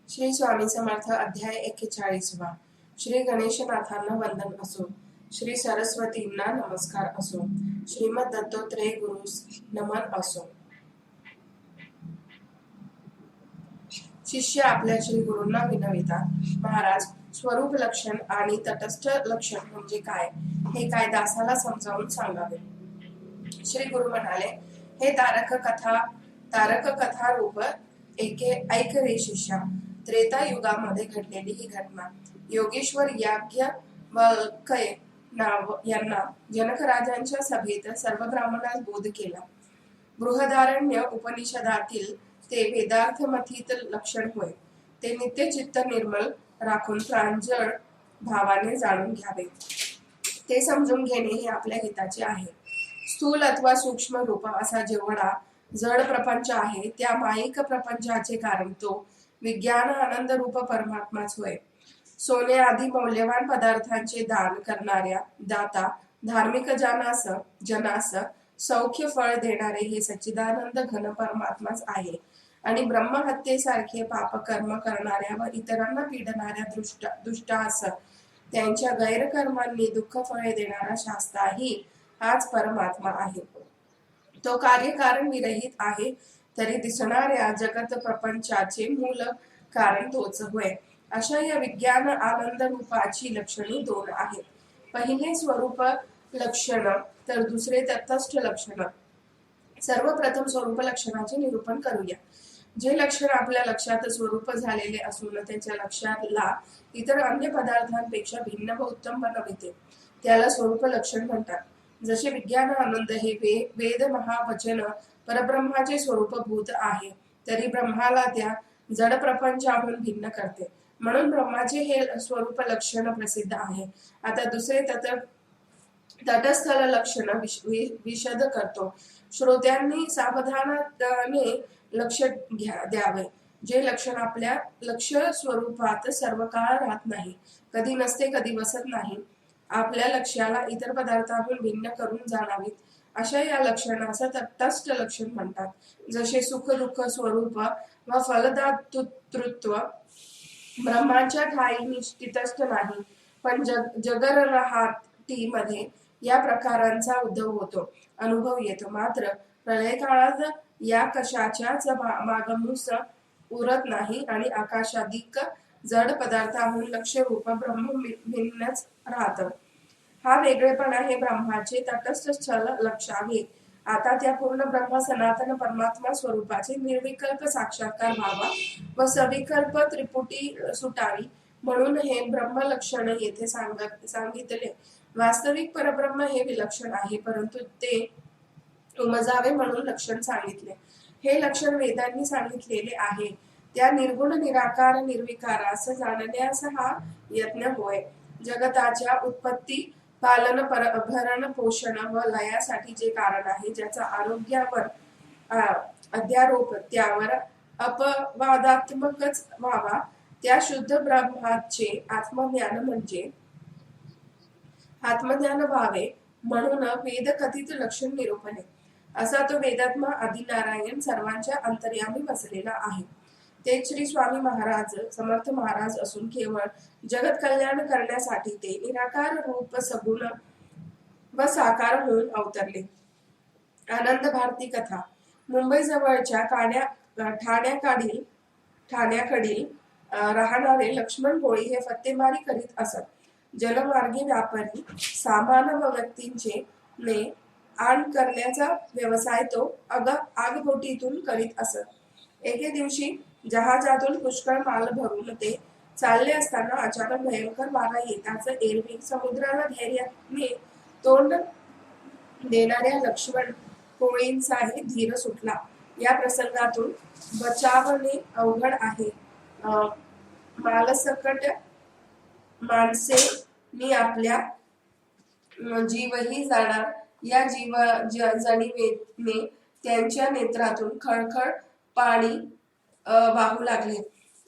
श्री स्वामी समर्थ अध्याय 41वा. श्री गणेशनाथांना वंदन असो, श्री सरस्वतींना नमस्कार असो, श्रीमद दत्तोत्रेय गुरुस नमन असो. शिष्य आपल्या श्री गुरूंना विनवितात, महाराज, स्वरूप लक्षण आणि तटस्थ लक्षण म्हणजे काय, हे काय दासाला समजावून सांगावे. श्री गुरु म्हणाले, हे तारक कथा रूप ऐक रे शिष्या. त्रेता युगामध्ये घडलेली ही घटना योगेश्वर याज्ञवल्क्य यांना जनक राजांच्या सभेत सर्व ब्राह्मणास बोध केला. बृहदारण्य उपनिषदातील ते वेदार्थमथित लक्षण होय. ते नित्य चित्त निर्मल राखून प्रांजळ भावाने जाणून घ्यावे. ते समजून घेणे हे आपल्या हिताचे आहे. स्थूल अथवा सूक्ष्म रूप असा जेवढा जड प्रपंच आहे, त्या माईक प्रपंचाचे कारण तो विज्ञान आनंद रूप परमात्माच होय. सोने आदी मौल्यवान पदार्थांचे दान करणाऱ्या दाता धार्मिक जनास सौख्य फळ देणारे हे सच्चिदानंद घन परमात्माच आहे. आणि ब्रह्महत्येसारखे पापकर्म करणाऱ्या व इतरांना पीडणाऱ्या दुष्टास त्यांच्या गैरकर्मांनी दुःख फळे देणारा शास्ताही हाच परमात्मा आहे. तो कार्यकारण विरहित आहे, तरी दिसणाऱ्या जगत प्रपंचाचे मूल कारण तोच होय. अशा या विज्ञान आनंद रूपाची लक्षणे दोन आहेत. पहिले स्वरूप लक्षण तर दुसरे तटस्थ लक्षण. सर्वप्रथम स्वरूप लक्षणाचे निरूपण करूया. जे लक्षण आपल्या लक्षात स्वरूप झालेले असून त्याच्या लक्षाला इतर अन्य पदार्थांपेक्षा भिन्न व उत्तम बनविते, त्याला स्वरूप लक्षण म्हणतात. जसे विज्ञान आनंद हे वेद महावचन परब्रह्माचे स्वरूपभूत आहे, तरी ब्रह्माला त्या जड प्रपंचाहून भिन्न करते, म्हणून ब्रह्माचे हे स्वरूप लक्षण प्रसिद्ध आहे. आता दुसरे तटस्थ लक्षण विशद करतो. श्रोत्यांनी सावधानाने लक्ष द्यावे. जे लक्षण आपल्या लक्ष स्वरूपात सर्व काळ राहत नाही, कधी नसते, कधी वसत नाही, आपल्या लक्ष्याला इतर पदार्थांहून भिन्न करून जाणावीत, अशा या लक्षणास तटस्थ लक्षण म्हणतात. जसे सुख दुःख स्वरूप व फलदातृत्व ब्रह्माच्या ठाई निश्चितस्थ नाही, पण जगरहाटीमध्ये या प्रकारांचा उद्भव होतो, अनुभव येतो. मात्र प्रलय काळात या कशाच्याच मागमूस उरत नाही आणि आकाशाधिक जड पदार्थाहून लक्ष रूप ब्रह्म भिन्नच राहत. हा वेगळेपणा हे ब्रह्माचे तटस्थ स्थल लक्षावे. आता त्या पूर्ण ब्रह्म सनातन परमात्मा स्वरूपाचे निर्विकल्प साक्षात्कार व्हावा व सविकल्प त्रिपुटी सुटावी, म्हणून हे ब्रह्म लक्षण येथे सांगितले. वास्तविक परब्रह्म हे विलक्षण आहे, परंतु ते उमजावे म्हणून लक्षण सांगितले. हे लक्षण वेदांनी सांगितलेले आहे. त्या निर्गुण निराकार निर्विकारास जाणण्यास हा यत्न होय. जगताच्या उत्पत्ती पालन भरण पोषण व लयासाठी जे कारण आहे, ज्याचा आरोग्यावर अध्यारोप त्यावर अपवादात्मकच व्हावा, त्या शुद्ध ब्रह्माचे आत्मज्ञान व्हावे म्हणून वेद कथित लक्षण निरूपणे. असा तो वेदात्मा आदिनारायण सर्वांच्या अंतर्यामी बसलेला आहे. ते श्री स्वामी महाराज समर्थ महाराज असून केवळ जगत कल्याण करण्यासाठी ते निराकार रूप सगुण व साकार होऊन अवतरले. आनंद भारती कथा. मुंबई जवळच्या ठाण्याकडील राहणारे लक्ष्मण कोळी हे फत्तेमारी करीत असत. जलमार्गे व्यापारी सामान व व्यक्तींचे ने आण करण्याचा व्यवसाय तो आगबोटीतून करीत असत. एके दिवशी जहाजातून पुष्कळ माल भरून ते चालले असताना अचानक भयंकर वारा येताच एरवी समुद्राला धैर्याने तोंड देणाऱ्या लक्ष्मण कोळींचाही धीर सुटला. या प्रसंगातून बचावणे अवघड आहे. मालसकट माणसे मी आपल्या जीवही जाणार या जाणीवेने त्यांच्या नेत्रातून खळखळ पाणी वाहू लागले.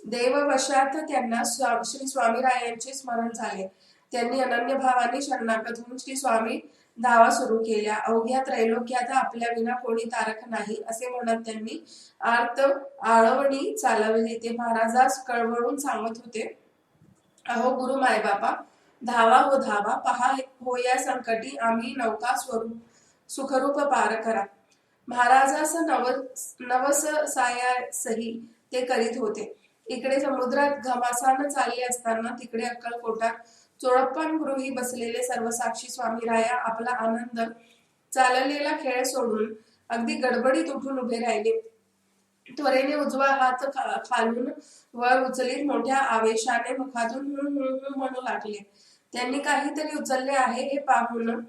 देववशात त्यांना श्री स्वामीरायांचे स्मरण झाले. त्यांनी अनन्य भावाने शरणागत होऊन श्री स्वामी धावा सुरू केल्या. अवघ्या त्रैलोक्यात आपल्या विना कोणी तारक नाही असे म्हणत त्यांनी आर्त आळवणी चालवली. ते महाराजास कळवळून सांगत होते, अहो गुरु मायबापा, धावा हो धावा, पहा हो या संकटी आम्ही नौका सुखरूप पार करा. महाराजास नवस सायासही ते करीत होते. इकडे समुद्रात घमासान चालले असताना तिकडे अक्कलकोटात चोळप्पान गृही बसलेले सर्व साक्षी स्वामीराया आपला आनंद चाललेला खेळ सोडून अगदी गडबडीत उठून उभे राहिले. त्वरेने उजवा हात खालून वर उचलीत मोठ्या आवेशाने मुखातून म्हणू लागले. त्यांनी काहीतरी उचलले आहे हे पाहून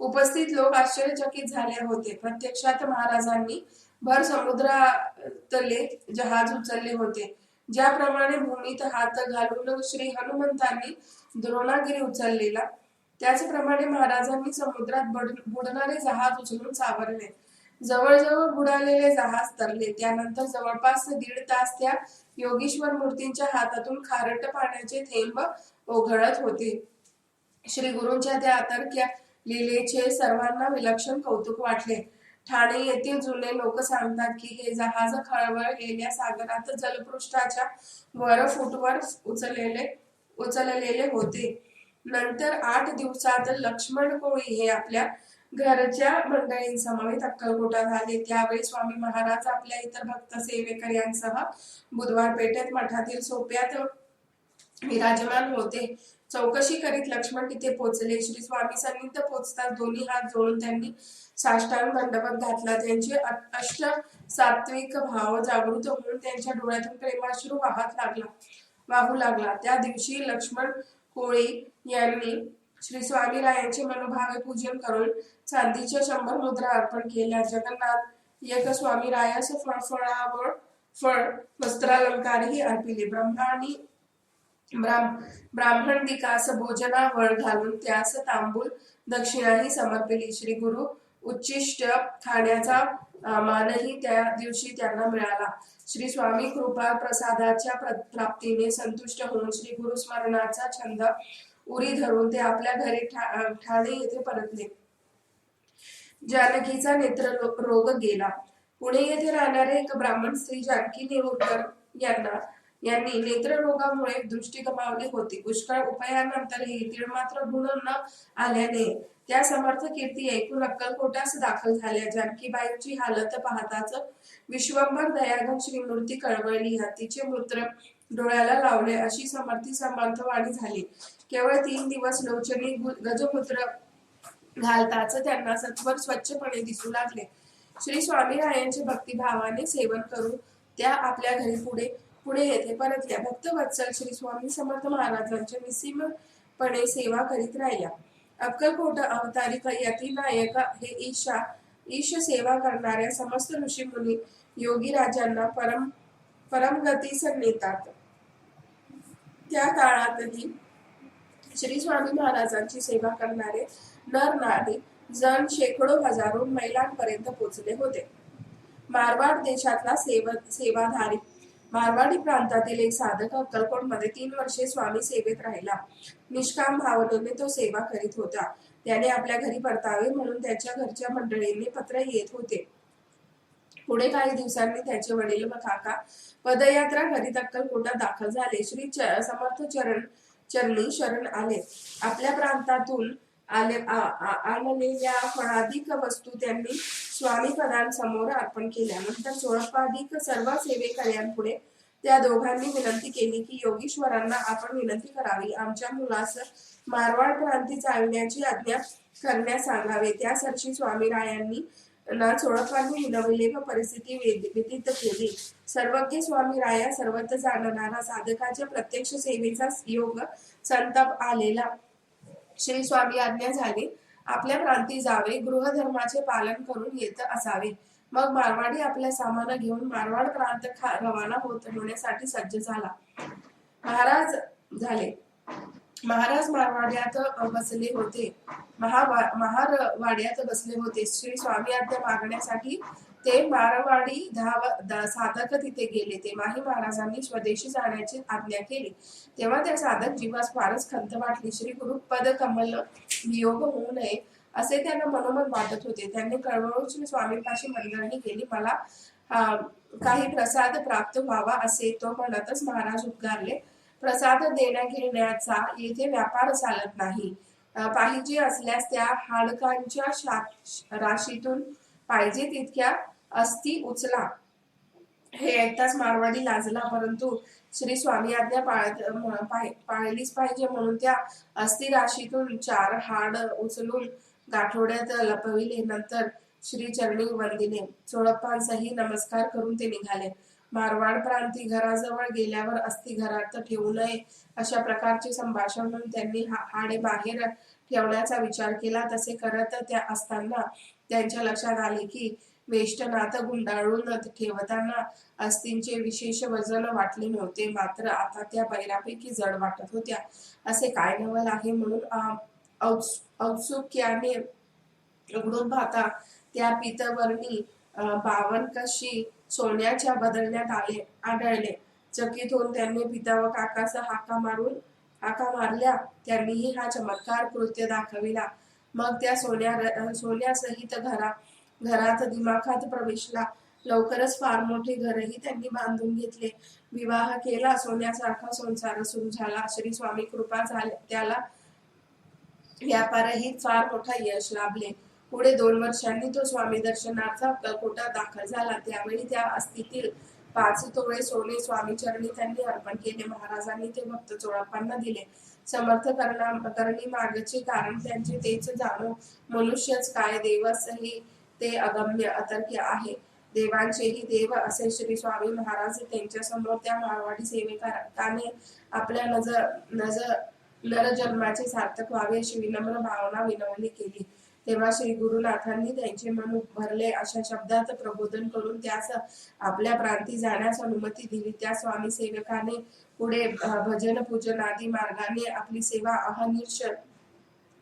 उपस्थित लोक आश्चर्यचकित झाले होते. प्रत्यक्षात महाराजांनी भर समुद्रातले जहाज उचलले होते. ज्याप्रमाणे भूमीत हात घालून श्री हनुमंतांनी द्रोणागिरी उचललेला, त्याचप्रमाणे महाराजांनी समुद्रात बुडणारे जहाज उचलून सावरले. जवळजवळ बुडालेले जहाज तरले. त्यानंतर जवळपास 1.5 तास त्या योगीश्वर मूर्तींच्या हातातून खारट पाण्याचे थेंब ओघळत होते. श्री गुरूंच्या त्या अतर्क्य लीलेचे सर्वांना विलक्षण कौतुक वाटले. ठाणे येथील जुने लोक सांगतात की हे जहाज खळबळलेल्या सागरात जलपृष्ठाच्या वर फूटवर उचललेले होते. नंतर 8 दिवसात लक्ष्मण कोळी हे आपल्या घरच्या मंडळींसमवेत अक्कलकोटात आले. त्यावेळी स्वामी महाराज आपल्या इतर भक्त सेवेकऱ्यांसह बुधवार पेठेत मठातील सोप्यात विराजमान होते. चौकशी करीत लक्ष्मण तिथे पोचले. श्री स्वामी सन्निध पोचताच दोन्ही हात जोडून त्यांनी साष्टांग दंडवत घातला. त्यांचे अष्ट सात्विक भाव जागृत होऊन त्यांच्या डोळ्यातून प्रेमाश्रू वाहू लागला. त्या दिवशी लक्ष्मण कोळी यांनी श्री स्वामीरायांचे मनोभावे पूजन करून चांदीच्या 100 मुद्रा अर्पण केल्या. जगन्नाथ एक स्वामीरायास फळ वस्त्रालंकारही अर्पिले. ब्राह्मणदिकास भोजनावळ घालून त्यास तांबूल दक्षिणाही समर्पिली. श्री गुरु उच्चिष्ट खाण्याचा मानही त्या दिवशी त्यांना मिळाला. श्री स्वामी कृपा प्रसादाच्या प्राप्तीने संतुष्ट होऊन श्री गुरु स्मरणाचा छंद उरी धरून ते आपल्या घरी ठाणे येथे परतले. जानकीचा नेत्र रोग गेला. पुणे येथे राहणारे एक ब्राह्मण स्त्री जानकी नेवरकर यांनी नेत्ररोगामुळे दृष्टी गमावली होती. पुष्कळ उपायानंतरही तीळमात्र गुण न आल्याने त्या समर्थ कीर्ती ऐकून अक्कलकोटास दाखल झाल्या. जानकीबाईंची हालत पाहताच विश्वंभर दयाघन श्रीमूर्ती कळवळली. हत्तीचे मूत्र डोळ्याला लावले अशी समर्थवाणी झाली. केवळ 3 दिवस लोचनी गजमूत्र घालताच त्यांना सत्वर स्वच्छपणे दिसू लागले. श्री स्वामीरायांचे भक्तिभावाने सेवन करून त्या आपल्या घरी पुणे येथे परतल्या. भक्तवत्सल श्री स्वामी समर्थ महाराजांच्या निस्सीमपणे सेवा करीत राहिल्या. अक्कलकोट अवतारिक यतीनायक हे ईश सेवा करणाऱ्या समस्त ऋषीमुनी योगीराजांना परमगतीस नेतात. त्या काळातही श्री स्वामी महाराजांची सेवा करणारे नर नारी जण शेकडो हजारो मैलांपर्यंत पोचले होते. मारवाड देशातला सेवाधारी मारवाडी प्रांतातील एक साधक अक्कलकोटमध्ये 3 वर्षे स्वामी सेवेत राहिला. निष्काम भावनेने तो सेवा करीत होता. त्याने आपल्या घरी परतावे म्हणून त्याच्या घरच्या मंडळींनी पत्र येत होते. पुढे काही दिवसांनी त्याचे वडील व काका पदयात्रा करीत अक्कलकोटात दाखल झाले. श्री समर्थ चरणी शरण आले. आपल्या प्रांतातून आणलेल्या फळाधिक वस्तू त्यांनी स्वामीपदांसमोर अर्पण केल्या. नंतर चोळप्पाधिक सर्व सेवेकऱ्यांपुढे त्या दोघांनी विनंती केली की योगीश्वरांना आपण विनंती करावी. आमच्या मुलास मारवाड प्रांती चालण्याची आज्ञा करण्यास सांगावे. त्यासाठी स्वामीरायांनी चोळप्पांनी विनवले व परिस्थिती विदित केली. सर्वज्ञ स्वामीराया सर्वत्र जाणणारा साधकाच्या प्रत्यक्ष सेवेचा योग संताप आलेला. श्री स्वामी आज्ञा झाली. आपल्या प्रांती जावे, गृहधर्माचे पालन करून येत असावे. मग मारवाडी आपल्या सामान घेऊन मारवाड प्रांत रवाना होण्यासाठी सज्ज झाला. महाराज मारवाड्यात बसले होते. श्री स्वामी आज्ञा मागण्यासाठी ते मारवाडी साधक तिथे गेले. तेव्हाही महाराजांनी स्वदेशी जाण्याची आज्ञा केली. तेव्हा त्या साधक जीवास फारच खंत वाटली. श्री गुरु पद कमल वियोग होऊ नये असे त्यांना मनोमन वाटत होते. त्यांनी कळवळून श्री स्वामींपाशी मनगणनी केली. मला काही प्रसाद प्राप्त व्हावा असे तो म्हणतच महाराज उद्गारले, प्रसाद देण्या घेण्याचा येथे व्यापार चालत नाही. पाहिजे असल्यास त्या हाडकांच्या राशीतून पाहिजे तितक्या अस्थी उचला. हे ऐकताच मारवाडी लाजला, परंतु श्री स्वामी आज्ञा पाळलीच पाहिजे म्हणून त्या अस्थि राशीतून 4 हाड उचलून गाठोड्यात लपविले. नंतर श्री चरणी वंदिले. चोळप्पांचाही नमस्कार करून ते निघाले. मारवाड प्रांती घराजवळ गेल्यावर अस्थि घरात ठेवू नये अशा प्रकारचे संभाषण म्हणून त्यांनी हाडे बाहेर ठेवण्याचा विचार केला. तसे करत त्या असताना त्यांच्या लक्षात आले की वेष्टनात गुंडाळून ठेवताना अस्थींचे विशेष वजन वाटले नव्हते, मात्र आता त्या बैरापैकी जड वाटत होत्या. असे काय नवल आहे म्हणून औत्सुक्याने उघडून पाहता त्या पितवर्णी 52 कशी सोन्याच्या बदलण्यात आढळले. चकित होऊन त्यांनी पिता व काकास हाका मारल्या. त्यांनीही हा चमत्कार कृत्य दाखविला. मग त्या सोन्यासहित घरात दिमाखात प्रवेशला. लवकरच फार मोठे घरही त्यांनी बांधून घेतले. विवाह केला. सोन्यासारखा संसार सुरू झाला. श्री स्वामी कृपा झाल्या. त्याला व्यापारही फार मोठा यश लाभले. पुढे 2 वर्षांनी तो स्वामी दर्शनार्थ अक्कलकोटात दाखल झाला. त्यावेळी त्या अस्थीतील 5 तोळे सोने स्वामीचरणी त्यांनी अर्पण केले. महाराजांनी ते भक्त चोळप्पांना दिले. समर्थ करणी मागचे कारण त्यांचे तेच जाणो. मनुष्यच काय, देवसही ते अगम्य अतर्क्य आहे. देवांचेही देव असे श्री स्वामी महाराज त्यांच्या समोर त्या मारवाडी सेवकाने आपल्या नरजन्माचे सार्थक व्हावे अशी विनम्र भावना विनवणी केली. तेव्हा श्री गुरुनाथांनी त्यांचे मन भरले अशा शब्दात प्रबोधन करून त्यास आपल्या प्रांती जाण्यास अनुमती दिली. त्या स्वामी सेवकाने पुढे भजन पूजन आदी मार्गाने आपली सेवा अहर्निश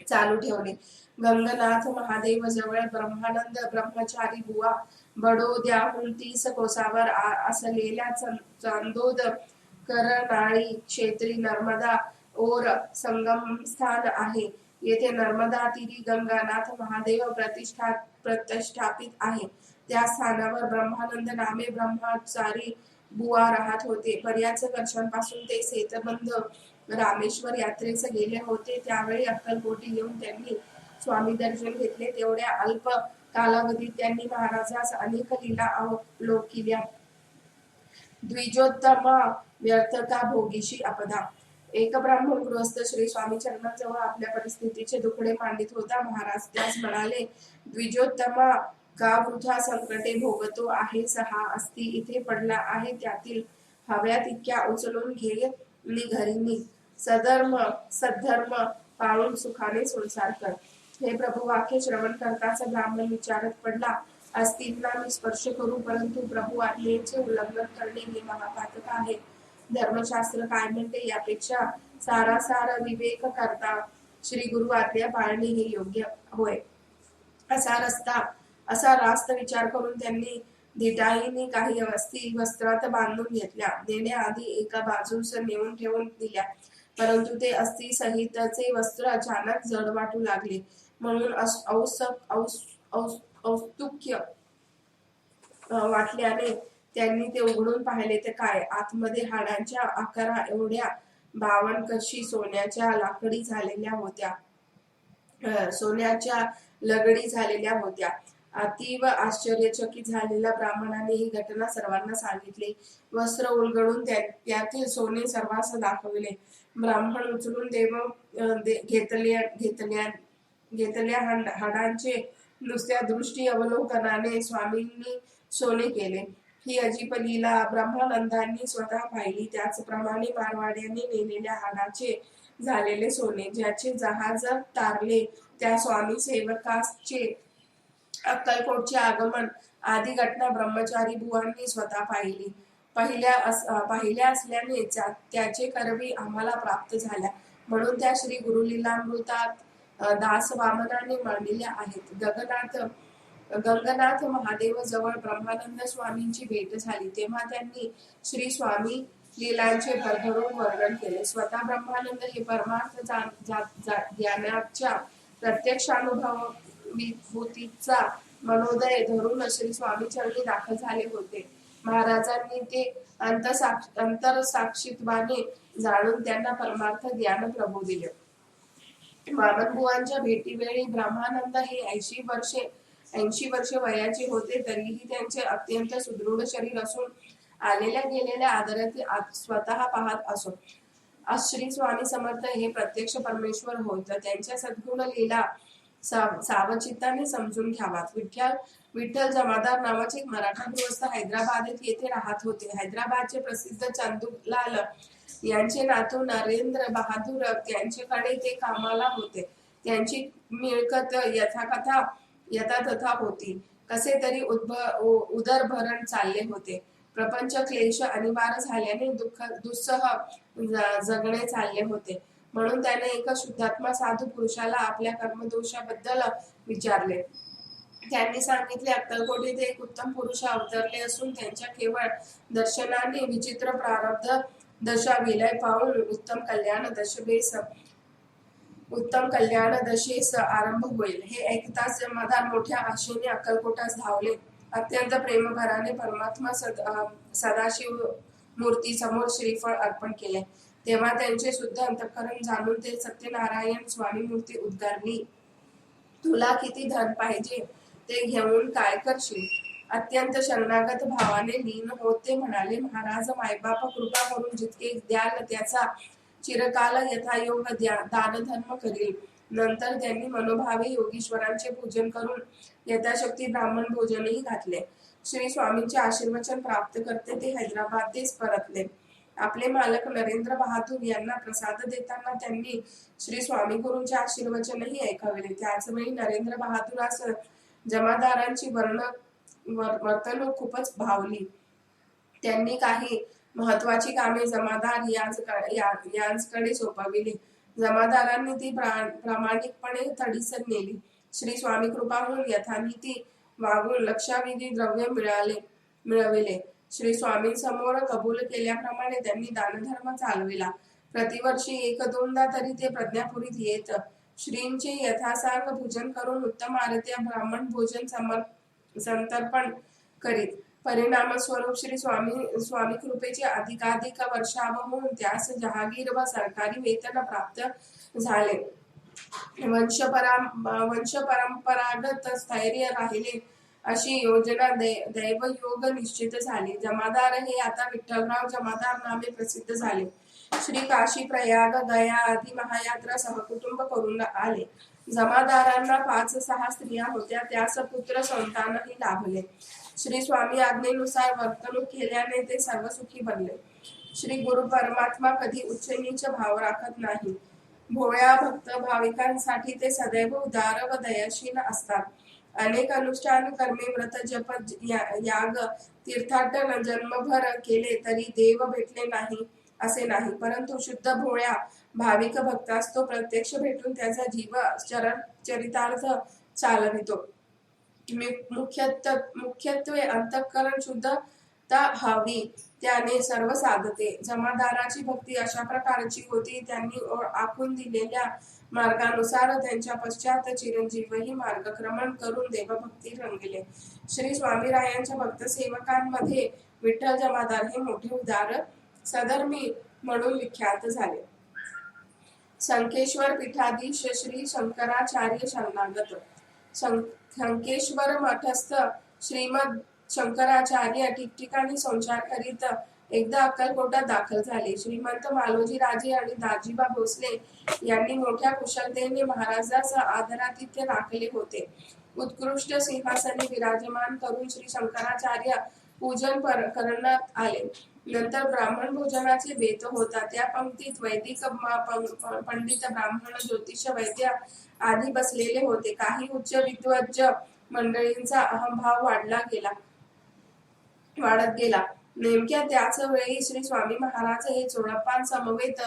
चालू ठेवली. गंगनाथ महादेव जवळ ब्रह्मानंद ब्रह्मचारी बुवा बडोद्याहून 30 कोसावर असलेल्या चांदोद करनाळी क्षेत्री नर्मदा ओर संगमस्थान आहे. येथे नर्मदा तीरी गंगानाथ महादेव प्रतिष्ठापित आहे. त्या स्थानावर ब्रह्मानंद नामे ब्रह्मचारी बुवा राहत होते. बऱ्याच वर्षांपासून ते सेतबंध रामेश्वर यात्रेस गेले होते. त्यावेळी अक्कलकोटी येऊन त्यांनी स्वामी दर्शन घेतले. तेवढ्या अल्प कालावधीत त्यांनी महाराजास अनेक लीला अवलोकिल्या. द्विजोत्तमा व्यर्थका भोगीशी अपदा. एक ब्राह्मण गृहस्थ श्री स्वामी चरणाजवळ आपल्या परिस्थितीचे दुखडे मांडित होता. महाराज त्यास म्हणाले, द्विजोत्तमा, का वृथा संकटे भोगतो आहेस? हा अस्थी इथे पडला आहे, त्यातील हव्या तितक्या उचलून घे नि घरी नी. सद्धर्म पाळून सुखाने संसार कर. हे प्रभू वाक्य श्रवण करताच ब्राह्मण विचारत पडला, अस्थींना मी स्पर्श करू, परंतु प्रभू आज्ञेचे उल्लंघन करणे हे महापातक आहे. धर्मशास्त्र काय म्हणते यापेक्षा सारासार विवेक करता श्री गुरु आज्ञा पाळणे हे योग्य होय. असा रास्त विचार करून त्यांनी धिटाईने काही अस्थी वस्त्रात बांधून घेतल्या. देण्याआधी एका बाजूस नेऊन ठेवून दिल्या, परंतु ते अस्थी सहितचे वस्त्र अचानक जड वाटू लागले. म्हणून औत्सुक्य वाटल्याने त्यांनी ते उघडून पाहिले तर काय, आतमध्ये हाडांच्या आकारा एवढ्या 52 कशी सोन्याच्या लगडी झालेल्या होत्या. अतीव आश्चर्यचकित झालेल्या ब्राह्मणाने ही घटना सर्वांना सांगितली. वस्त्र उलगडून त्यातील सोने सर्वांस दाखविले. ब्राह्मण उचलून घेतल्या हाडांचे नुसत्या दृष्टी अवलोकनाने स्वामींनी सोने केले. ही अजीब लीला ब्रह्मानंदांनी स्वतः पाहिली. त्याचप्रमाणे मारवाड्याने नेलेल्या हाडाचे झालेले सोने, ज्याचे जहाज तारले, त्या स्वामी सेवकाचे अक्कलकोटचे आगमन आदी घटना ब्रह्मचारी बुवांनी स्वतः पाहिल्या असल्याने त्याचे करवी आम्हाला प्राप्त झाल्या, म्हणून त्या श्री गुरुलीलामृतात दास वामनाने मांडलेल्या आहेत. गंगनाथ महादेव जवळ ब्रह्मानंद स्वामींची भेट झाली. तेव्हा त्यांनी श्री स्वामी लीलांचे भरभरून वर्णन केले. स्वतः ब्रह्मानंद हे परमार्थ ज्ञानाच्या प्रत्यक्षानुभव विभूतीचा मनोदय धरून श्री स्वामी चरणी दाखल झाले होते. महाराजांनी ते अंतरसाक्षीत्वाने जाणून त्यांना परमार्थ ज्ञान प्रबोधिले. वामनबुवांच्या भेटीवेळी ब्रह्मानंद हे 80 वर्षे वयाचे होते. तरीही त्यांचे अत्यंत सुदृढ शरीर असून आलेल्या गेलेल्या आदरात स्वतः पाहत असो. श्री स्वामी समर्थ हे प्रत्यक्ष परमेश्वर होय, तर त्यांच्या सद्गुण लीला सावचित्ताने समजून घ्यावात. विठ्ठल जमादार नावाचे एक मराठा गृहस्थ हैदराबाद येथे राहत होते. हैदराबादचे प्रसिद्ध चंदूलाल यांचे नातू नरेंद्र बहादूर त्यांच्याकडे ते कामाला होते. त्यांची मिळकत यथातथा होती. कसे तरी उदरभरण चालले होते. प्रपंच क्लेश अनिवार्य झाल्याने दुस्सह जगणे चालले होते. म्हणून त्याने एका शुद्धात्मा साधू पुरुषाला आपल्या कर्मदोषाबद्दल विचारले. त्यांनी सांगितले, अक्कलकोट येथे एक उत्तम पुरुष अवतरले असून त्यांच्या केवळ दर्शनाने विचित्र प्रारब्ध दशा विलय पावून उत्तम कल्याण दशेस आरंभ होईल. हे ऐकताच जमादार मोठ्या आशेने अक्कलकोटास धावले. अत्यंत प्रेमभराने परमात्मा सदाशिव मूर्ती समोर श्रीफळ अर्पण केले. तेव्हा त्यांचे शुद्ध अंतःकरण जाणून ते सत्यनारायण स्वामी मूर्ती उद्गारली, तुला किती धन पाहिजे ते घेऊन काय करशील? अत्यंत शरणागत भावाने लीन होत ते म्हणाले, महाराज, मायबाप कृपा करून जितके द्याल त्याचा चिरकाल यथायोग दानधर्म करील. नंतर त्यांनी मनोभावे योगीश्वरांचे पूजन करून यथाशक्ती ब्राह्मण भोजनही घातले. श्री स्वामींचे आशीर्वचन प्राप्त करते ते हैदराबादेस परतले. आपले मालक नरेंद्र बहादूर यांना प्रसाद देताना त्यांनी श्री स्वामी गुरूंचे आशीर्वचनही ऐकवले. त्याच वेळी नरेंद्र बहादूरास जमादारांची वर्तणूक खूपच भावली. त्यांनी काही महत्वाची कामे जमादार यांकडे सोपविली. जमादारांनी ती प्रामाणिकपणे तडीसर नेली. श्री स्वामी कृपा होऊन यथानीती वागून लक्षावधी द्रव्य मिळविले. श्री स्वामींसमोर कबूल केल्याप्रमाणे त्यांनी दानधर्म चालविला. प्रतिवर्षी 1-2दा तरी ते प्रज्ञापुरीत येत. श्रींचे यथासांग पूजन करून उत्तम आरत्या ब्राह्मण भोजन संतर्पण करीत. परिणामस्वरूप श्री स्वामी कृपेचे अधिकाधिक वर्षाव होऊन त्यास जहागीर व सरकारी वेतन प्राप्त झाले. वंशपरंपरागत स्थैर्य राहिले अशी योजना दैवयोग निश्चित झाली. जमादार हे आता विठ्ठलराव जमादार नामे प्रसिद्ध झाले. श्री काशी, प्रयाग, गया आदी महायात्रा सहकुटुंब करून आले. जमादारांना 5-6 स्त्रिया होत्या. त्यास पुत्र संतानही लाभले. श्री स्वामी आज्ञेनुसार वर्तणूक केल्याने ते सर्वसुखी बनले. श्री गुरु परमात्मा कधी उच्च नीच भाव राखत नाही. भोळ्या भक्त भाविकांसाठी ते सदैव उदार व दयाशील असतात. अनेक अनुष्ठान कर्मे, व्रत, जप, याग, तीर्थाटन जन्मभर केले तरी देव भेटले नाही असे नाही, परंतु शुद्ध भोळ्या भाविक भक्तास तो प्रत्यक्ष भेटून त्याचा जीव चरितार्थ चालवितो. मुख्यत्वे अंतःकरण शुद्धता हवी, त्याने सर्व साधते. जमादाराची भक्ती अशा प्रकारची होती. त्यांनी आखून दिलेल्या मार्गानुसार त्यांच्या पश्चात चिरंजीवही मार्गक्रमण करून देवभक्ती रंगले. श्री स्वामीरायांच्या भक्त सेवकांमध्ये विठ्ठल जमादार हे मोठे उदार सधर्मी म्हणून विख्यात झाले. संकेश्वर पीठाधीश श्री शंकराचार्य शरणागत. संकेश्वर मठस्थ श्रीमद शंकराचार्य ठिकठिकाणी संचार करीत एकदा अक्कलकोटात दाखल झाले. श्रीमंत मालोजी राजे आणि दाजीबा भोसले यांनी मोठ्या कुशलतेने महाराजास आदरातिथ्य राखले होते. उत्कृष्ट सिंहासनी विराजमान करून श्री शंकराचार्य पूजन करण्यात आले. नंतर ब्राह्मण भोजनाचे बेत होता. त्या पंक्तीत वैदिक पंडित, ब्राह्मण, ज्योतिष, वैद्य आदी बसलेले होते. काही उच्च विद्वज्ज मंडळींचा अहंभाव वाढत गेला. नेमक्या त्याच वेळी श्री स्वामी महाराज हे चोळप्पां समवेत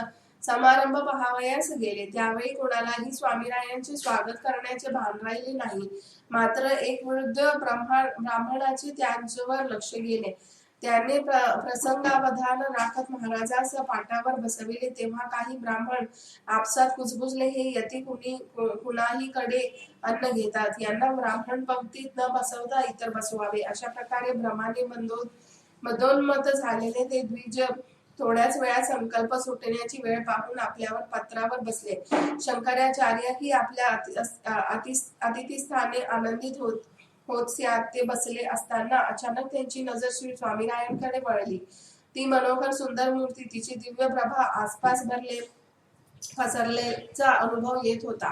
समारंभ पहावयास गेले. त्यावेळी कोणालाही स्वामीरायांचे स्वागत करण्याचे भान राहिले नाही. मात्र एक वृद्ध ब्राह्मणाचे त्यांच्यावर लक्ष गेले. त्याने प्रसंगावधान राखत महाराजास पाटावर बसविले. तेव्हा काही ब्राह्मण आपसात कुजबुजले, हे यती कुणाही कडे अन्न घेतात, यांना ब्राह्मण पंक्तीत न बसवता इतर बसवावे. अशा प्रकारे भ्रमाने मदोन्मत झालेले ते द्विज थोड्याच वेळात संकल्प सुटण्याची वेळ पाहून आपल्यावर पत्रावर बसले. शंकराचार्यही आपल्या अतिथीस्थाने आनंदित होत ते बसले असताना अचानक त्यांची नजर श्री स्वामीनारायणकडे वळली. ती मनोहर सुंदर मूर्ती, तिची दिव्य प्रभा आसपास पसरल्याचा अनुभव येत होता.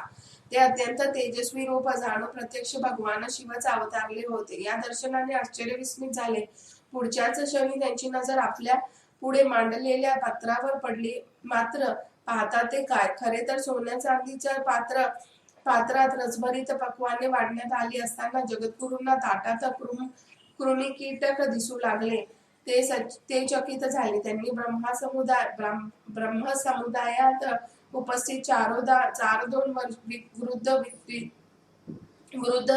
ते अत्यंत तेजस्वी रूप जाणून प्रत्यक्ष भगवान शिवच अवतारले होते. या दर्शनाने आश्चर्य विस्मित झाले. पुढच्याच क्षणी त्यांची नजर आपल्या पुढे मांडलेल्या पात्रावर पडली. मात्र पाहता ते काय, खरे तर सोन्या चांदीच्या पात्रात रसभरीत पक्वाने वाढण्यात आली असताना जगद्गुरूंना ताटात कृमिकीटक दिसू लागले. ते चकित झाले. त्यांनी ब्रह्मसमुदायात उपस्थित चार दोन वृद्ध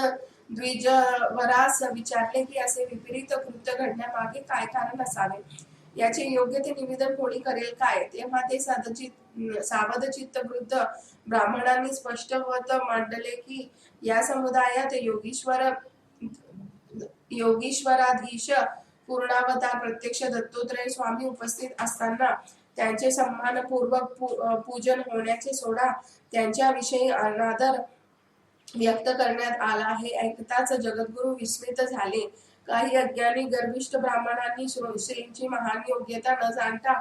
द्विजवरास विचारले की असे विपरीत कृत्य घडण्यामागे काय कारण असावे, याचे योग्य ते निवेदन कोणी करेल काय. तेव्हा ते सावधचित्त वृद्ध ब्राह्मणांनी स्पष्ट मत मांडले की या समुदायात योगीश्वराधीश पूर्णावतार प्रत्यक्ष दत्तात्रय स्वामी उपस्थित असताना त्यांचे सन्मानपूर्वक पूजन होण्याचे सोडा त्यांच्याविषयी अनादर व्यक्त करण्यात आला आहे. ऐकताच जगद्गुरु विस्मित झाले. काही अज्ञानी गर्भिष्ठ ब्राह्मणांनी श्रींची महान योग्यता न जाणता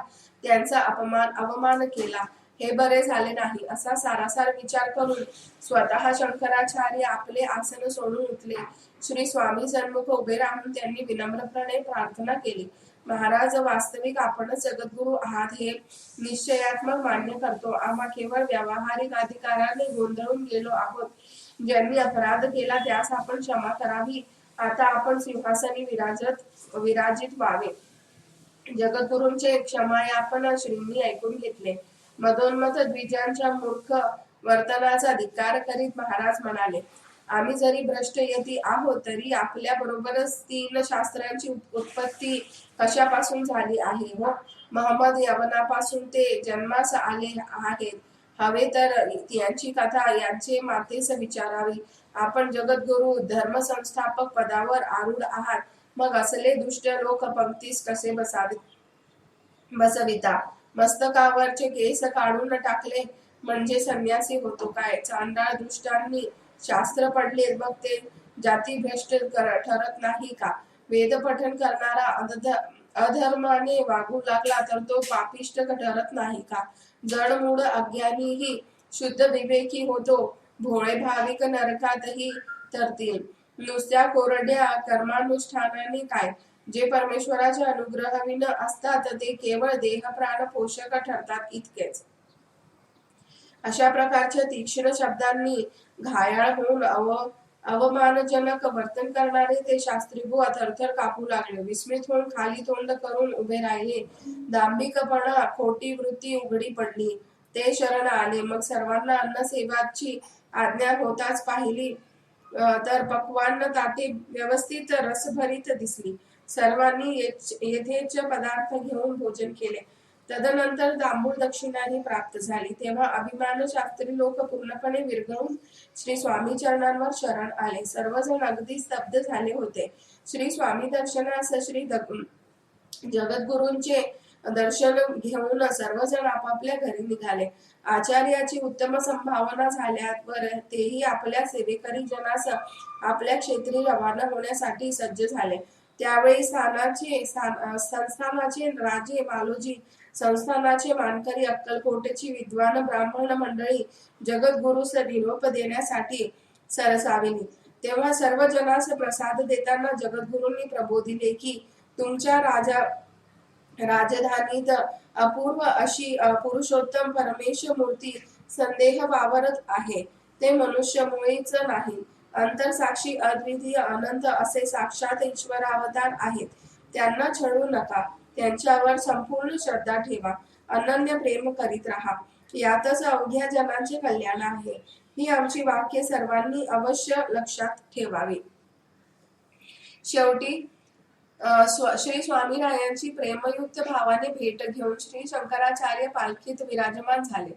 त्यांचा अवमान केला. हे बरे झाले नाही असा सारासार विचार करून स्वतः शंकराचार्य आपले आसन सोडून उठले. श्री स्वामी सन्मुख उभे राहून त्यांनी विनम्रपणे प्रार्थना केली. महाराज, वास्तविक आपणच जगद्गुरु आहात हे निश्चयात्मक मान्य करतो. आम्हा केवळ व्यावहारिक अधिकाराने गोंधळून गेलो आहोत. ज्यांनी अपराध केला त्यास आपण क्षमा करावी. आता आपण सिंहासनी विराजित व्हावे. जगद्गुरूंचे क्षमायापन श्रींनी ऐकून घेतले. मदोन्मत द्विजांच्या मूर्ख वर्तनाचा धिक्कार करीत महाराज म्हणाले, आम्ही जरी भ्रष्ट यती आहोत तरी आपल्या बरोबरच 3 शास्त्रांची उत्पत्ती कशापासून झाली आहे हो? महम्मद यवनापासून ते जन्मास आले आहेत. हवे तर यांची कथा यांचे मातेस विचारावी. आपण जगद्गुरु धर्मसंस्थापक पदावर आरूढ आहात, मग असले दुष्ट लोक पंक्तीस कसे बसविता? मस्तकावरचे केस काढून टाकले म्हणजे संन्यासी होतो काय? चांडाळ दुष्टांनी शास्त्र पडले मग ते जातीभ्रष्ट ठरत नाही का? वेद पठन करणारा अधर्माने वागू लागला तर तो पापिष्ट ठरत नाही का? जडमूळ अज्ञानीही शुद्ध विवेकी होतो. भोळे भाविक नरकातही तरतील. नुसत्या कोरड्या कर्मानुष्ठानाने काय? जे परमेश्वराच्या अनुग्रहाविना असतात ते केवळ देह प्राण पोषक ठरतात इतकेच. अशा प्रकारच्या तीक्ष्ण शब्दांनी घायाळ होऊन अवमानजनक वर्तन करणारे ते शास्त्रीबुवा थरथर कापू लागले. विस्मित होऊन खाली तोंड करून उभे राहिले. दांभिकपणा, खोटी वृत्ती उघडी पडली. ते शरण आले. मग सर्वांना अन्नसेवाची आज्ञा होताच पाहिली तर पक्वान्न ताटे व्यवस्थित रसभरीत दिसली. सर्वांनी येथेच पदार्थ घेऊन भोजन केले. तदनंतर तांबूळ दक्षिणाही प्राप्त झाली. तेव्हा अभिमान शास्त्री लोक पूर्णपणे विरघळून श्री स्वामी चरणांवर शरण आले. सर्वजण अगदी स्तब्ध झाले होते. श्री स्वामी दर्शनास श्री जगद्गुरूंचे दर्शन घेऊन सर्वजण आपापल्या घरी निघाले. आचार्याची उत्तम संभावना झाल्यावर तेही आपल्या सेवेकरी जनास आपल्या क्षेत्री रवाना होण्यासाठी सज्ज झाले. त्यावेळी संस्थानाचे राजे मालोजी, संस्थानाचे मानकरी, अक्कलकोटची विद्वान ब्राह्मण मंडळी जगद्गुरूस निरोप देण्यासाठी सरसाविली. तेव्हा सर्व जनास प्रसाद देताना जगद्गुरूंनी प्रबोधिले की तुमच्या राजधानीत अपूर्व अशी पुरुषोत्तम परमेश मूर्ती संदेह वावरत आहे. ते मनुष्य मुळीच नाही, अंतरसाक्षी अद्वितीय अनंत असे साक्षात ईश्वरावतार आहेत. त्यांना छळू नका. त्यांच्यावर संपूर्ण श्रद्धा ठेवा. अनन्य प्रेम करीत राहा. यातच अवघ्या जनांचे कल्याण आहे. ही आमची वाक्ये सर्वांनी अवश्य लक्षात ठेवावी. शेवटी श्री स्वामीरायांची प्रेमयुक्त भावाने भेट घेऊन श्री शंकराचार्य पालखीत विराजमान झाले.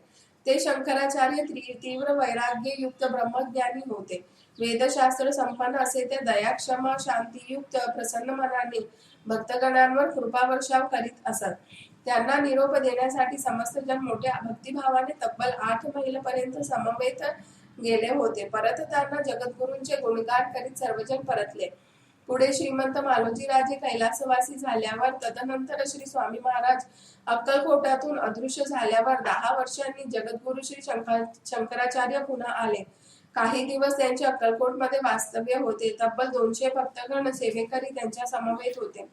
ते शंकराचार्य तीव्र वैराग्ययुक्त ब्रह्मज्ञानी होते. वेदशास्त्र संपन्न असे ते दयाक्षमा शांतीयुक्त प्रसन्न मनाने भक्तगणांवर कृपावर्षाव करीत असत. त्यांना निरोप देण्यासाठी समस्त जन मोठ्या भक्तिभावाने तब्बल 8 मैलपर्यंत समवेत गेले होते. परतताना जगद्गुरूंचे गुणगान करीत सर्वजण परतले. पुढे श्रीमंत मालोजीराजे कैलासवासी झाल्यावर तदनंतर श्री स्वामी महाराज अक्कलकोटातून अदृश्य झाल्यावर 10 वर्षांनी जगद्गुरु श्री शंकराचार्य पुन्हा आले. काही दिवस त्यांचे अक्कलकोटमध्ये वास्तव्य होते. तब्बल 200 भक्तगण सेवेकरी त्यांच्या समवेत होते.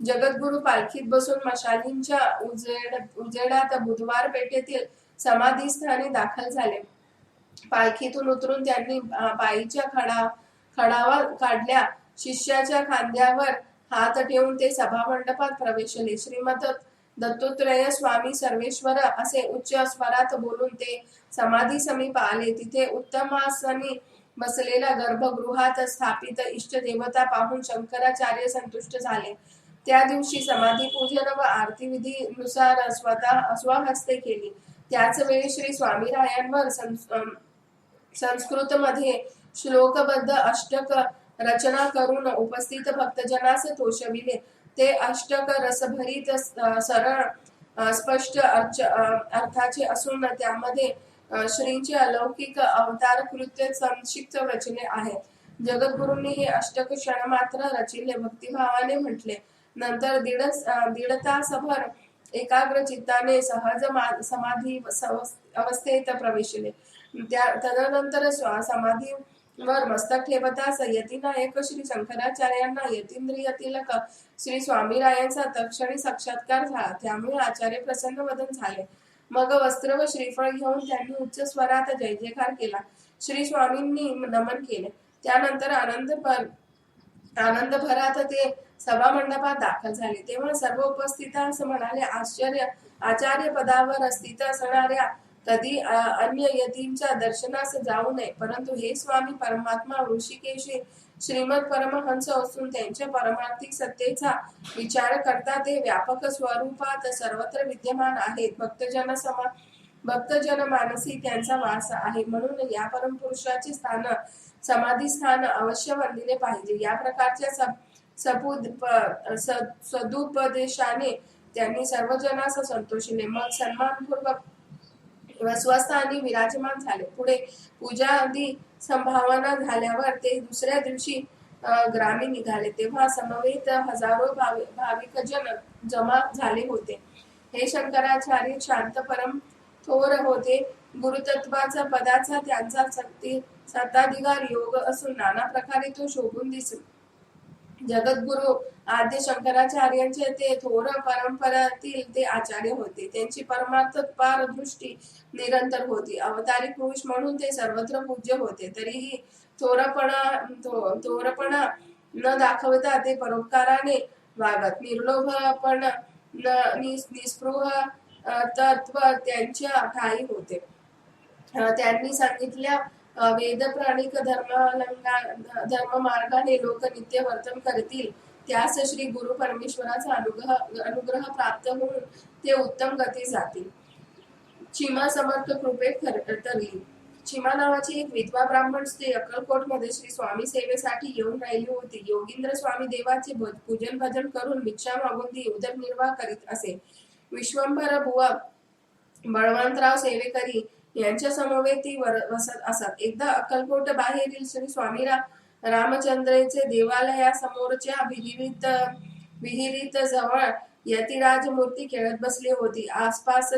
जगद्गुरु पालखीत बसून मशालींच्या उजेडात बुधवार पेठेतील समाधीस्थानी दाखल झाले. पालखीतून उतरून त्यांनी पायीच्या खडावा काढल्या. शिष्याच्या खांद्यावर हात ठेवून ते सभामंडपात प्रवेशले. श्रीमद दत्तात्रेय स्वामी सर्वेश्वर असे उच्च स्वरात बोलून ते समाधी समीप आले. तिथे उत्तमासनी बसलेल्या गर्भगृहात स्थापित इष्ट देवता पाहून शंकराचार्य संतुष्ट झाले. त्या दिवशी समाधी पूजन व आरती विधीनुसार स्वहस्ते केली. त्याच वेळी श्री स्वामीरायांवर संस्कृत मध्ये श्लोकबद्ध अष्टक रचना करून उपस्थित भक्तजनास तोषविले. ते अष्टक रसभरीत सरळ स्पष्ट अर्थाचे असून त्यामध्ये श्रींचे अलौकिक अवतार कृत्य संक्षिप्त रचले आहे. जगद्गुरूंनी हे अष्टक क्षण मात्र रचिले. भक्तिभावाने म्हटले. नंतर दीड तासभर एकाग्र चित्ताने सहज समाधी अवस्थेत प्रवेशले. तदनंतर समाधीवर मस्तक ठेवताच यतिनायक श्री शंकराचार्यांना यतींद्रिय तिलक श्री स्वामीरायांचा तत्क्षणी साक्षात्कार झाला. त्यामुळे आचार्य प्रसन्न वदन झाले. मग वस्त्र व श्रीफळ घेऊन त्यांनी उच्च स्वरात जय जयकार केला. श्री स्वामींनी नमन केले. त्यानंतर आनंदभरात ते सभामंडपात दाखल झाले. तेव्हा सर्व उपस्थितांस म्हणाले, आचार्य पदावर स्थित असणाऱ्या कधी अन्य यतींच्या दर्शनास जाऊ नये. परंतु हे स्वामी परमात्मा ऋषिकेशी श्रीमद परमहंस असून त्यांच्या परमार्थिक सत्तेचा विचार करता ते व्यापक स्वरूपात सर्वत्र विद्यमान आहेत. भक्तजन मानसी त्यांचा वास आहे. म्हणून या परमपुरुषाचे स्थान समाधी स्थान अवश्य वंदिले पाहिजे. या प्रकारच्या सदुपदेशाने त्यांनी सर्व जनास संतोषिले. मग सन्मानपूर्वक स्वस्थानी विराजमान झाले. पुढे पूजा आदी संभावना झाल्यावर ते दुसऱ्या दिवशी ग्रामी निघाले. तेव्हा समवेत हजारो भाविकजन जमा झाले होते. हे शंकराचार्य शांत परम थोर होते. गुरुतत्वाचा पदाचा त्यांचा सत्ताधिकार योग असून नाना प्रकारे तो शोभून दिसे. जगद्गुरु आद्य शंकराचार्यांचे ते थोर परंपरातील ते आचार्य होते. त्यांची परमार्थ पार दृष्टी निरंतर होती. अवतारी पुरुष म्हणून ते सर्वत्र पूज्य होते. तरीही थोरपणा न दाखवता ते परोपकाराने वागत. निर्लोभपण निस्पृह तत्व त्यांच्या ठायी होते. त्यांनी सांगितल्या वेदप्राणिक धर्म मार्गाने लोक नित्य वर्तन करतील त्यास श्री गुरु परमेश्वराचा अनुग्रह प्राप्त होऊन ते उत्तम गती जातील. चिमा समर्थ कृपेत तरली. चिमा नावाची एक विधवा ब्राह्मण स्त्री अक्कलकोटमध्ये श्री स्वामी सेवेसाठी येऊन राहिली होती. योगींद्र स्वामी देवाचे पूजन भजन करून भिक्षा मागून ती उदरनिर्वाह करीत असे. विश्वंभर बुवा बळवंतराव सेवेकरी यांच्या समवेत ती वसत असत. एकदा अक्कलकोट बाहेरील श्री स्वामी रामचंद्राचे देवालयासमोरच्या विहिरीत जवळ यतिराज मूर्ती खेळत बसली होती. आसपास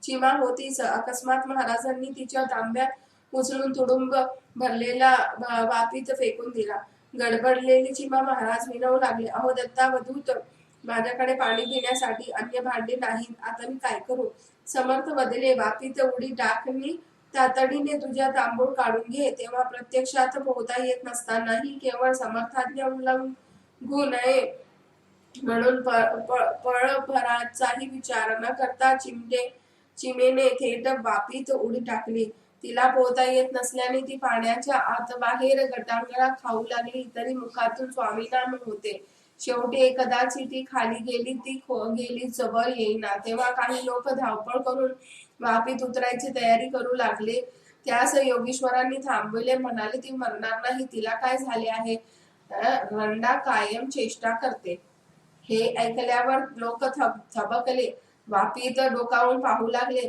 चिमा होतीच. अकस्मात महाराजांनी तिच्या तांब्यात उचलून तुडुंब भरलेला वापीत फेकून दिला. गडबडलेली चिमा महाराज विनवू लागले, अहो दत्तावधूत, माझ्याकडे पाणी पिण्यासाठी अन्य भांडे नाहीत. आता मी काय करू? समर्थ बदले, वापीत उडी टाक, मी तातडीने तुझ्या तांबूळ काढून घे. तेव्हा प्रत्यक्षात पोहता येत नसतानाही केवळ समर्थाज्ञा उल्लंघू नये म्हणून पळभराचाही विचार न करता चिमेने थेट वापीत उडी टाकली. तिला पोहता येत नसल्याने ती पाण्याच्या आत बाहेर गटांगळा खाऊ लागली. तरी मुखातून स्वामीनाम होते. शेवटी एकदाची ती खाली गेली, ती गेली जवळ येईना. तेव्हा काही लोक धावपळ करून वापीत उतरायची तयारी करू लागले. त्यास योगीश्वरांनी थांबविले. म्हणाले, ती मरणार नाही, तिला काय झाले आहे? रंडा कायम चेष्टा करते. हे ऐकल्यावर लोक थबकले. वापीत डोकावून पाहू लागले.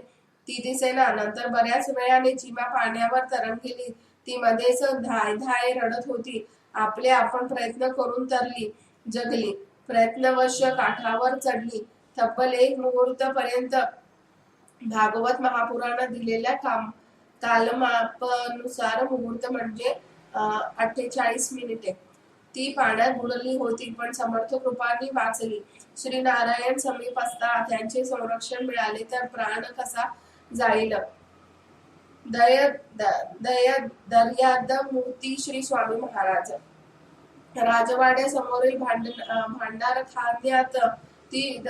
ती दिसेना. नंतर बऱ्याच वेळाने चिमा पाण्यावर तरंगली. ती मध्येच धाय धाय रडत होती. आपले आपण प्रयत्न करून तरली, जगली. प्रयत्नवश काठावर चढली. तब्बल 1 मुहूर्तपर्यंत भागवत महापुराणात दिलेल्या कालमापानुसार मुहूर्त म्हणजे 48 मिनिटे ती पाण्यात बुडली होती, पण समर्थ कृपांनी वाचली. श्री नारायण समीप असता त्यांचे संरक्षण मिळाले तर प्राण कसा जाईल. दर्याद मूर्ती श्री स्वामी महाराज. राजवाड्यासमोरील भांडारखान्यात ती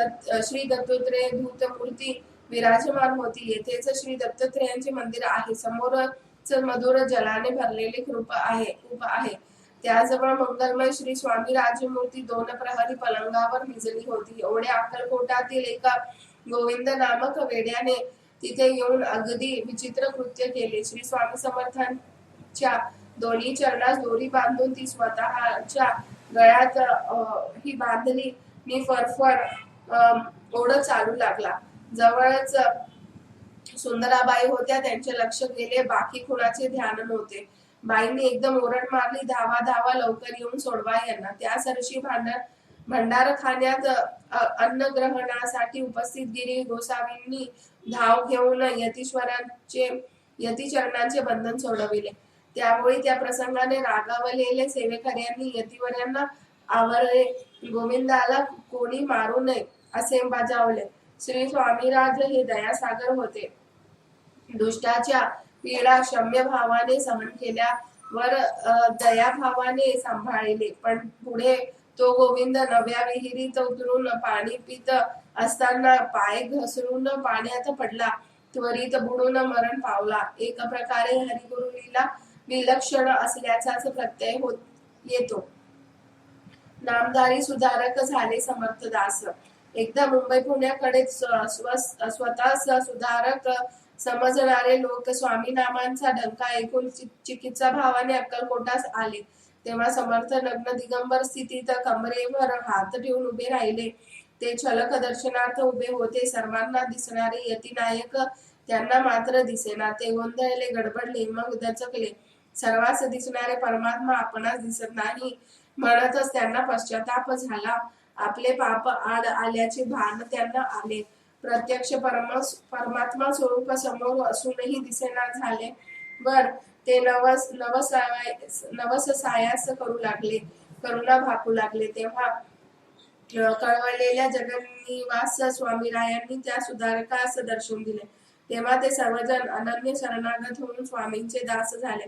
श्री दत्तात्रेय धूत मूर्ती विराजमान होती. येथेच श्री दत्तात्रेयांचे मंदिर आहे. समोरच मधुर जलाने भरलेले कूप आहे. त्याजवळ मंगलमय श्री स्वामी राजमूर्ती 2 प्रहरी पलंगावर निजली होती. एवढ्या अक्कलकोटातील एका गोविंद नामक वेड्याने तिथे येऊन अगदी विचित्र कृत्य केले. श्री स्वामी समर्थांच्या दोन्ही चरणास दोरी बांधून ती स्वतःच्या गळ्यात ही बांधली नि फरफर ओढत चालू लागला. जवळच सुंदराबाई होत्या. त्यांचे लक्ष गेले. बाकी कुणाचे ध्यान नव्हते. बाईंनी एकदम ओरड मारली, धावा धावा, लवकर येऊन सोडवा यांना. त्या सरशी भंडारखान्यात अन्नग्रहणासाठी उपस्थित गिरी गोसावींनी धाव घेऊन यतीचरणांचे बंधन सोडविले. त्यामुळे त्या प्रसंगाने रागावलेले सेवेकऱ्यांनी यतीवर्यांना आवरले. गोविंदाला कोणी मारू नये असे बजावले. श्री स्वामीराज हे दयासागर होते. दुष्टाच्या पीडा क्षम्य भावाने सहन केल्यावर दयाभावाने सांभाळले. पण पुढे तो गोविंद नव्या विहिरीत उतरून पाणी पित असताना पाय घसरून पाण्यात पडला. त्वरित बुडून मरण पावला. एक प्रकारे हरिगुरुलीला विलक्षण असल्याचाच प्रत्यय येतो. नामधारी सुधारक झाले समर्थदास. एकदा मुंबई पुण्याकडे स्वतःच सुधारक समजणारे लोक स्वामी नामांचा डंका ऐकून चिकित्सा भावाने अक्कलकोटास आले. तेव्हा समर्थ नग्न दिगंबर स्थितीत कमरेवर हात ठेवून उभे राहिले. ते छलक दर्शनार्थ उभे होते. सर्वांना दिसणारे यतीनायक त्यांना मात्र दिसेना. ते गोंधळले, गडबडले, मग दचकले. सर्वांस दिसणारे परमात्मा आपणास दिसत नाही म्हणतच त्यांना पश्चाताप झाला. आपले पाप आड आल्याचे भान त्यांना आले. प्रत्यक्ष परमात्मा स्वरूप समोर असूनही दिसेना झाले वर ते नवस सायास करू लागले, करुणा भाकू लागले. तेव्हा कळवळलेल्या जगन्निवास स्वामीरायांनी त्या सुधारकास दर्शन दिले. तेव्हा ते सर्वजण अनन्य शरणागत होऊन स्वामींचे दास झाले.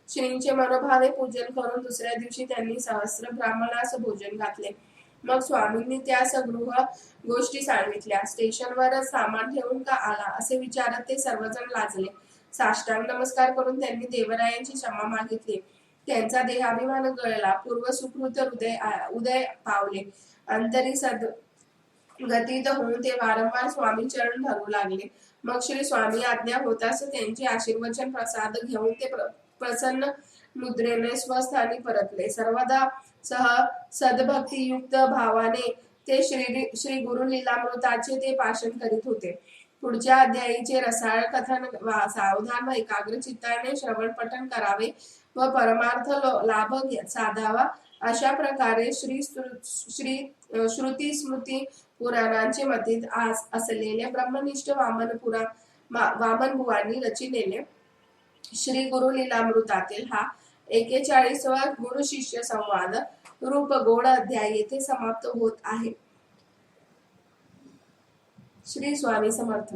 श्रींचे मनोभावे पूजन करून दुसऱ्या दिवशी त्यांनी सहस्र ब्राह्मणास भोजन घातले. मग स्वामींनी त्यास गृह गोष्टी सांगितल्या. स्टेशनवर सामान ठेवून का आला असे विचारत ते सर्वजण लाजले. साष्टांग नमस्कार करून त्यांनी देवरायांची क्षमा मागितली. त्यांचा देहाभिमान गळला. पूर्व सुकृत उदय पावले. अंतरी गतीत होऊन ते वारंवार स्वामी चरण धरू लागले. मग श्री स्वामी आज्ञा होताच त्यांचे आशीर्वचन प्रसाद घेऊन ते प्रसन्न मुद्रेने स्वस्थानी परतले. सर्वदा सद्भक्तियुक्त भावाने ते श्री गुरु लीलामृताचे ते भाषण करीत होते. पुढच्या अध्यायीचे रसाळ कथन सावधान व एकाग्र चित्ताने श्रवण पठण करावे व परमार्थ लाभ साधावा. अशा प्रकारे श्रुती स्मृती पुराणांचे मतीत असलेले ब्रह्मनिष्ठ वामन बुवांनी रचिलेले श्री गुरु लीलामृतातील हा 41वा गुरु शिष्य संवाद रूप गोड अध्याय येथे समाप्त होत आहे. श्री स्वामी समर्थ.